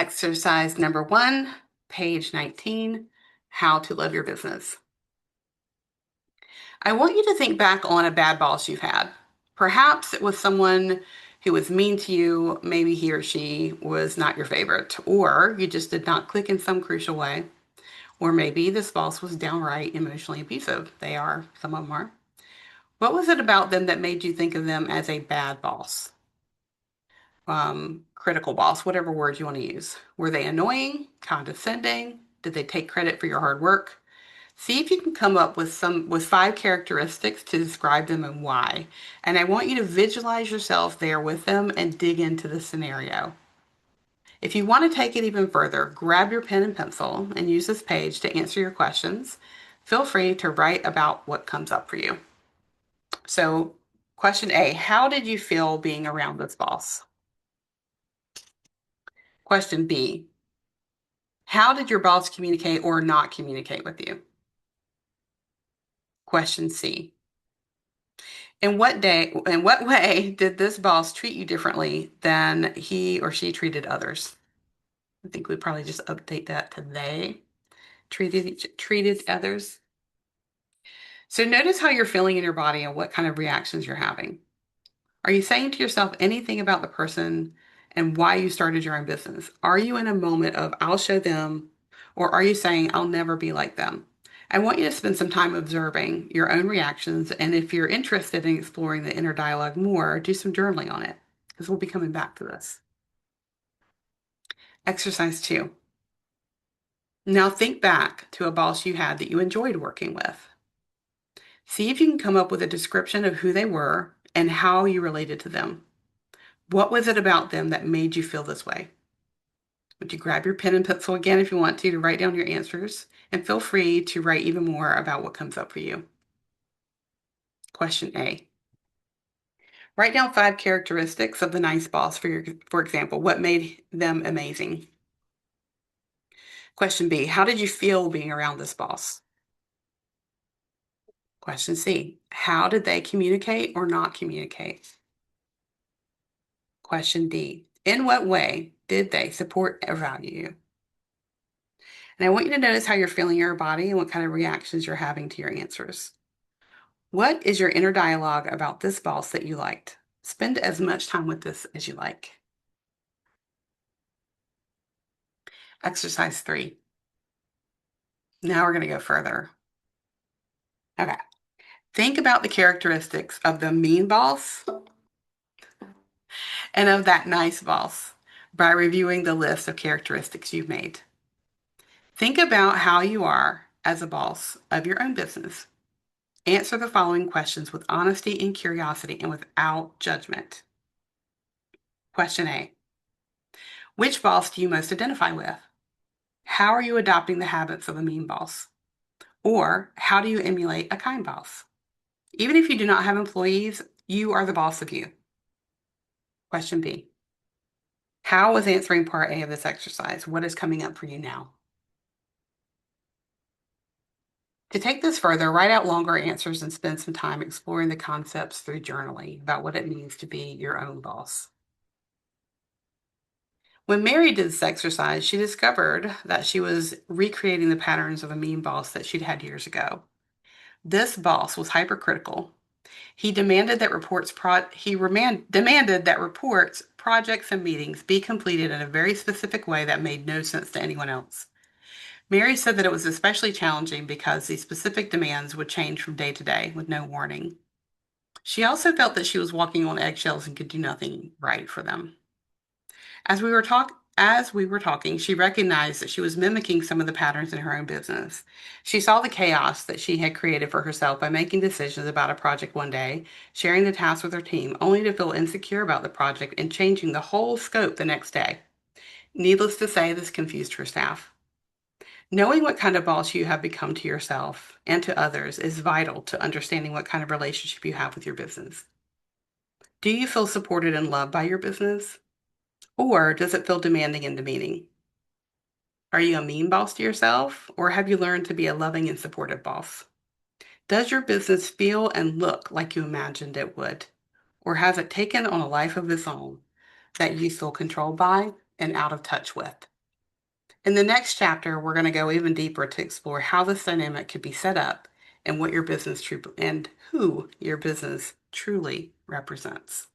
Exercise number 1, page 19, how to love your business. I want you to think back on a bad boss you've had. Perhaps it was someone who was mean to you. Maybe he or she was not your favorite, or you just did not click in some crucial way. Or maybe this boss was downright emotionally abusive. They are, some of them are. What was it about them that made you think of them as a bad boss? Critical boss, whatever word you want to use. Were they annoying, condescending? Did they take credit for your hard work? See if you can come up with 5 characteristics to describe them and why. And I want you to visualize yourself there with them and dig into the scenario. If you want to take it even further, grab your pen and pencil and use this page to answer your questions. Feel free to write about what comes up for you. So, question A, how did you feel being around this boss? Question B, how did your boss communicate or not communicate with you? Question C, in what way did this boss treat you differently than he or she treated others? I think we'd probably just update that to they treated others. So notice how you're feeling in your body and what kind of reactions you're having. Are you saying to yourself anything about the person and why you started your own business? Are you in a moment of I'll show them, or are you saying I'll never be like them? I want you to spend some time observing your own reactions, and if you're interested in exploring the inner dialogue more, do some journaling on it, because we'll be coming back to this. Exercise 2. Now think back to a boss you had that you enjoyed working with. See if you can come up with a description of who they were and how you related to them. What was it about them that made you feel this way? Would you grab your pen and pencil again if you want to write down your answers, and feel free to write even more about what comes up for you. Question A. Write down 5 characteristics of the nice boss for example, what made them amazing? Question B. How did you feel being around this boss? Question C. How did they communicate or not communicate? Question D. In what way did they support or value you? And I want you to notice how you're feeling your body and what kind of reactions you're having to your answers. What is your inner dialogue about this boss that you liked? Spend as much time with this as you like. Exercise 3. Now we're going to go further. Okay. Think about the characteristics of the mean boss and of that nice boss by reviewing the list of characteristics you've made. Think about how you are as a boss of your own business. Answer the following questions with honesty and curiosity and without judgment. Question A. Which boss do you most identify with? How are you adopting the habits of a mean boss? Or how do you emulate a kind boss? Even if you do not have employees, you are the boss of you. Question B. How was answering part A of this exercise? What is coming up for you now? To take this further, write out longer answers and spend some time exploring the concepts through journaling about what it means to be your own boss. When Mary did this exercise, she discovered that she was recreating the patterns of a mean boss that she'd had years ago. This boss was hypercritical. He demanded that reports, projects, and meetings be completed in a very specific way that made no sense to anyone else. Mary said that it was especially challenging because these specific demands would change from day to day with no warning. She also felt that she was walking on eggshells and could do nothing right for them. As we were talking, she recognized that she was mimicking some of the patterns in her own business. She saw the chaos that she had created for herself by making decisions about a project one day, sharing the task with her team, only to feel insecure about the project and changing the whole scope the next day. Needless to say, this confused her staff. Knowing what kind of boss you have become to yourself and to others is vital to understanding what kind of relationship you have with your business. Do you feel supported and loved by your business? Or does it feel demanding and demeaning? Are you a mean boss to yourself, or have you learned to be a loving and supportive boss? Does your business feel and look like you imagined it would? Or has it taken on a life of its own that you feel controlled by and out of touch with? In the next chapter, we're going to go even deeper to explore how this dynamic could be set up and what your business and who your business truly represents.